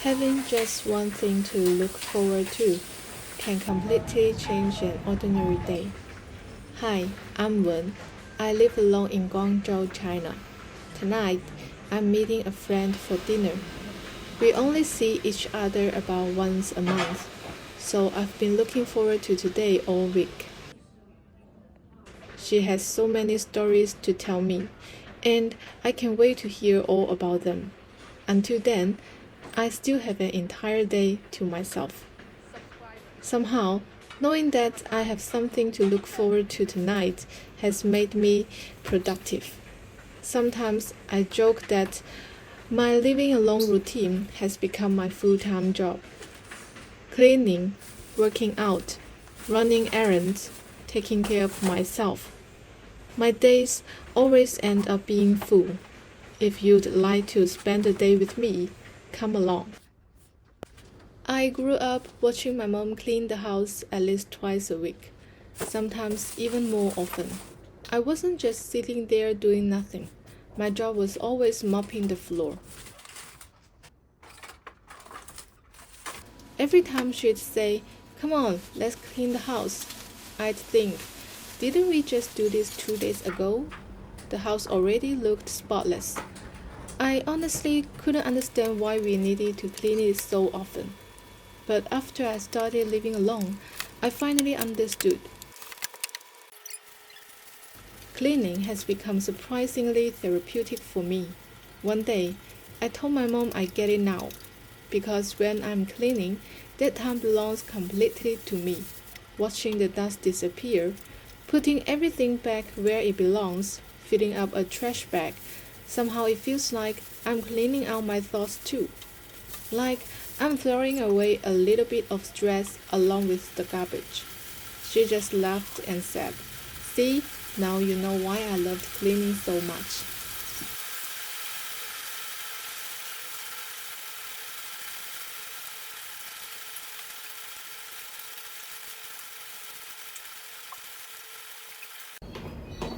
Having just one thing to look forward to can completely change an ordinary day. Hi, I'm Wen. I live alone in Guangzhou, China. Tonight, I'm meeting a friend for dinner. We only see each other about once a month, so I've been looking forward to today all week. She has so many stories to tell me, and I can't wait to hear all about them. Until then, I still have an entire day to myself. Somehow, knowing that I have something to look forward to tonight has made me productive. Sometimes I joke that my living alone routine has become my full time job. Cleaning, working out, running errands, taking care of myself. My days always end up being full. If you'd like to spend a day with me, come along. I grew up watching my mom clean the house at least twice a week, sometimes even more often. I wasn't just sitting there doing nothing. My job was always mopping the floor. Every time she'd say, "Come on, let's clean the house," I'd think, "Didn't we just do this 2 days ago?" The house already looked spotless. I honestly couldn't understand why we needed to clean it so often. But after I started living alone, I finally understood. Cleaning has become surprisingly therapeutic for me. One day, I told my mom I get it now, because when I'm cleaning, that time belongs completely to me. Watching the dust disappear, putting everything back where it belongs, filling up a trash bag, somehow it feels like I'm cleaning out my thoughts too. Like I'm throwing away a little bit of stress along with the garbage. She just laughed and said, "See, now you know why I loved cleaning so much."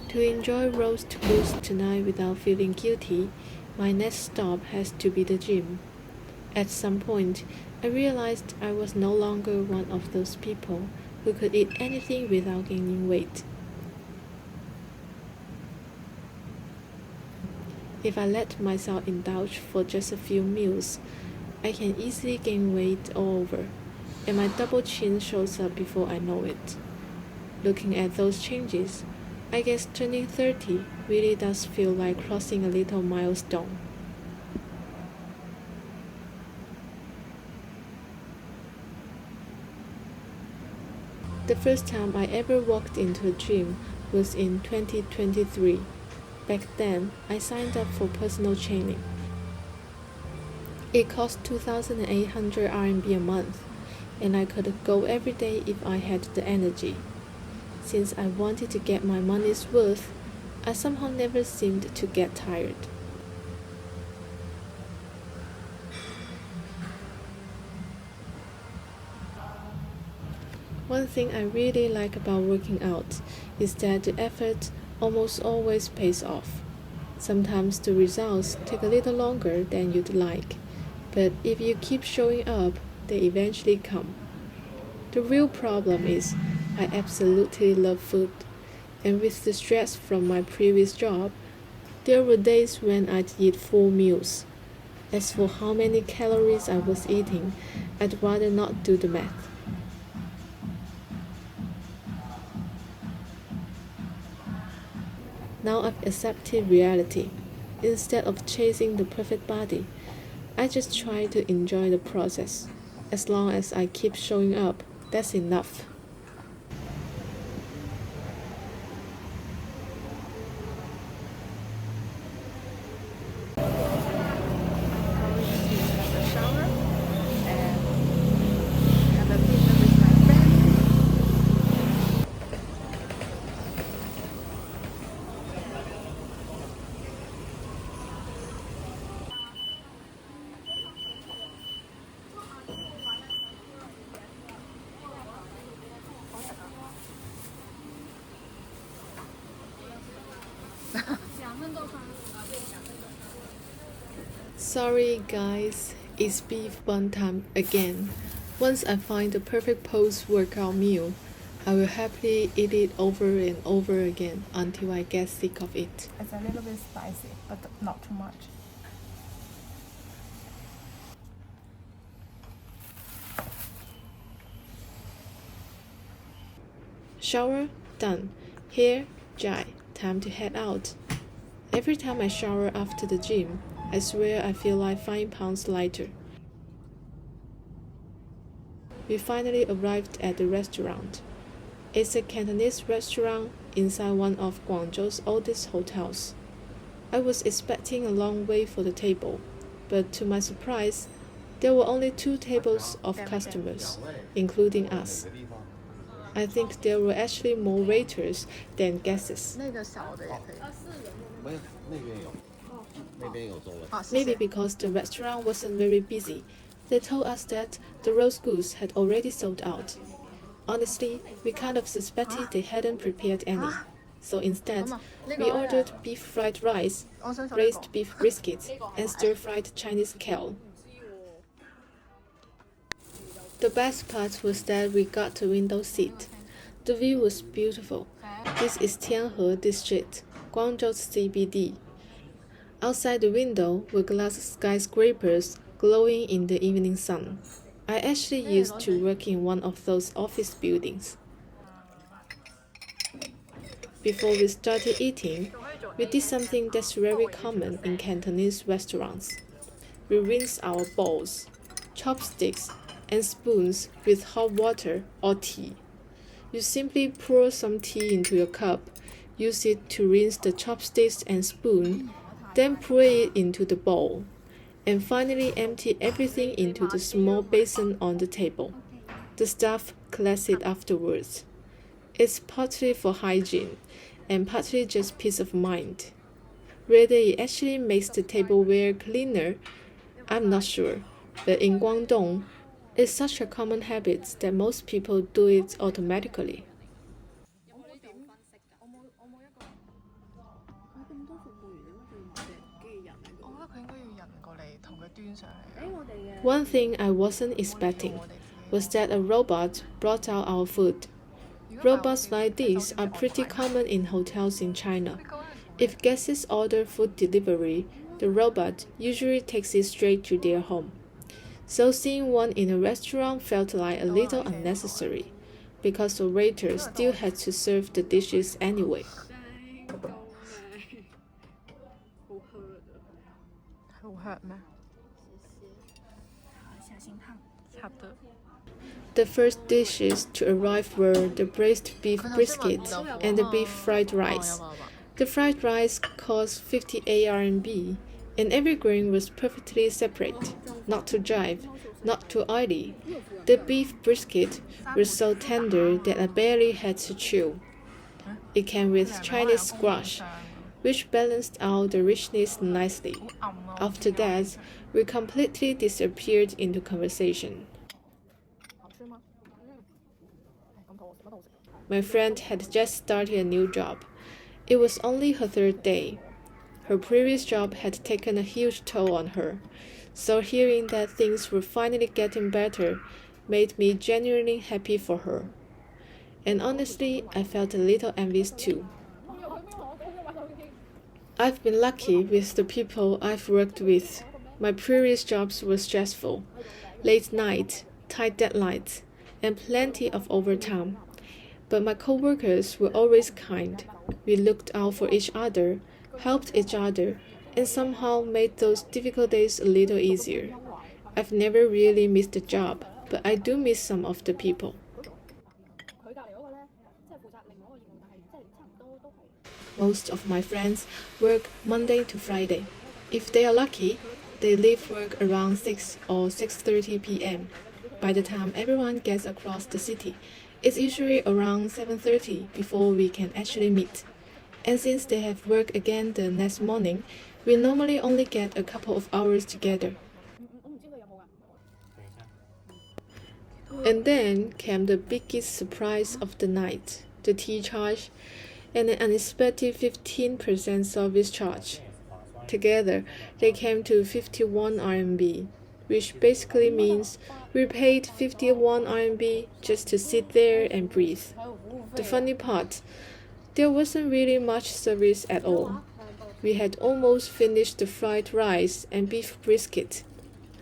To enjoy roast goose tonight without feeling guilty, my next stop has to be the gym. At some point, I realized I was no longer one of those people who could eat anything without gaining weight. If I let myself indulge for just a few meals, I can easily gain weight all over, and my double chin shows up before I know it. Looking at those changes, I guess turning 30 really does feel like crossing a little milestone. The first time I ever walked into a gym was in 2023. Back then, I signed up for personal training. It cost 2,800 RMB a month, and I could go every day if I had the energy. Since I wanted to get my money's worth, I somehow never seemed to get tired. One thing I really like about working out is that the effort almost always pays off. Sometimes the results take a little longer than you'd like, but if you keep showing up, they eventually come. The real problem is I absolutely love food, and with the stress from my previous job, there were days when I'd eat full meals. As for how many calories I was eating, I'd rather not do the math. Now I've accepted reality. Instead of chasing the perfect body, I just try to enjoy the process. As long as I keep showing up, that's enough. Sorry, guys. It's beef wonton again. Once I find the perfect post-workout meal, I will happily eat it over and over again until I get sick of it. It's a little bit spicy, but not too much. Shower, done. Hair, dry. Time to head out. Every time I shower after the gym, I swear I feel like 5 pounds lighter. We finally arrived at the restaurant. It's a Cantonese restaurant inside one of Guangzhou's oldest hotels. I was expecting a long wait for the table, but to my surprise, there were only 2 tables of customers, including us. I think there were actually more waiters than guests. 那个小的也可以。没有，那边有，那边有中文。Maybe because the restaurant wasn't very busy, they told us that the roast goose had already sold out. Honestly, we kind of suspected they hadn't prepared any. So instead, we ordered beef fried rice, braised beef brisket, and stir-fried Chinese kale. The best part was that we got a window seat. The view was beautiful. This is Tianhe District, Guangzhou's CBD. Outside the window were glass skyscrapers glowing in the evening sun. I actually used to work in one of those office buildings. Before we started eating, we did something that's very common in Cantonese restaurants. We rinsed our bowls, chopsticks, and spoons with hot water or tea. You simply pour some tea into your cup, use it to rinse the chopsticks and spoon, then pour it into the bowl, and finally empty everything into the small basin on the table. The staff collects it afterwards. It's partly for hygiene, and partly just peace of mind. Whether it actually makes the tableware cleaner, I'm not sure, but in Guangdong, it's such a common habit that most people do it automatically. 我覺得佢應該要人過嚟同佢端上嚟。One thing I wasn't expecting was that a robot brought out our food. Robots like these are pretty common in hotels in China. If guests order food delivery, the robot usually takes it straight to their home. So seeing one in a restaurant felt like a little unnecessary, because the waiter still had to serve the dishes anyway. 好 hurt 咩？小心燙。好的。 The first dishes to arrive were the braised beef brisket and the beef fried rice. The fried rice cost 58 RMB, and every grain was perfectly separate, not too dry, not too oily. The beef brisket was so tender that I barely had to chew. It came with Chinese squash, which balanced out the richness nicely. After that, we completely disappeared into conversation. My friend had just started a new job. It was only her 3rd day. Her previous job had taken a huge toll on her, so hearing that things were finally getting better made me genuinely happy for her. And honestly, I felt a little envious too. I've been lucky with the people I've worked with. My previous jobs were stressful, late night, tight deadlines, and plenty of overtime. But my coworkers were always kind. We looked out for each other, helped each other, and somehow made those difficult days a little easier. I've never really missed a job, but I do miss some of the people. Most of my friends work Monday to Friday. If they are lucky, they leave work around 6 or 6:30 p.m. By the time everyone gets across the city, it's usually around 7:30 before we can actually meet. And since they have work again the next morning, we normally only get a couple of hours together. And then came the biggest surprise of the night, the tea charge, and an unexpected 15% service charge. Together, they came to 51 RMB. which basically means we paid 51 RMB just to sit there and breathe. The funny part, there wasn't really much service at all. We had almost finished the fried rice and beef brisket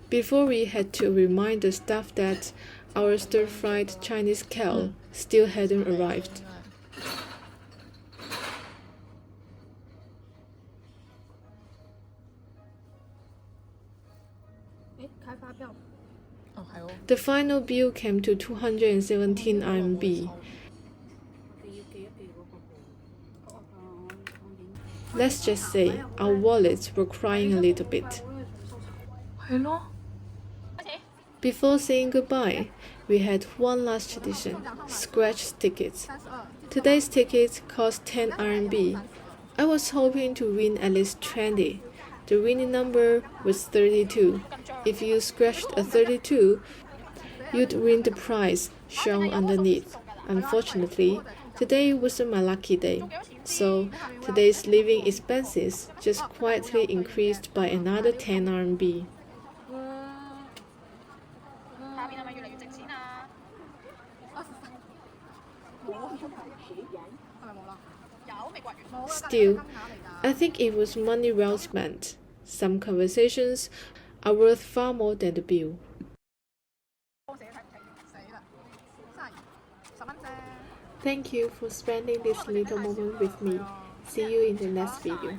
before we had to remind the staff that our stir-fried Chinese kale still hadn't arrived. 開發票。哦，係喎。 The final bill came to 217 RMB. Let's just say our wallets were crying a little bit. 係咯。 Before saying goodbye, we had one last tradition, scratch tickets. Today's ticket cost 10 RMB. I was hoping to win at least 20. The winning number was 32. If you scratched a 32, you'd win the prize shown underneath. Unfortunately, today wasn't my lucky day, so today's living expenses just quietly increased by another 10 RMB. Still, I think it was money well spent. Some conversations are worth far more than the bill. Thank you for spending this little moment with me. See you in the next video.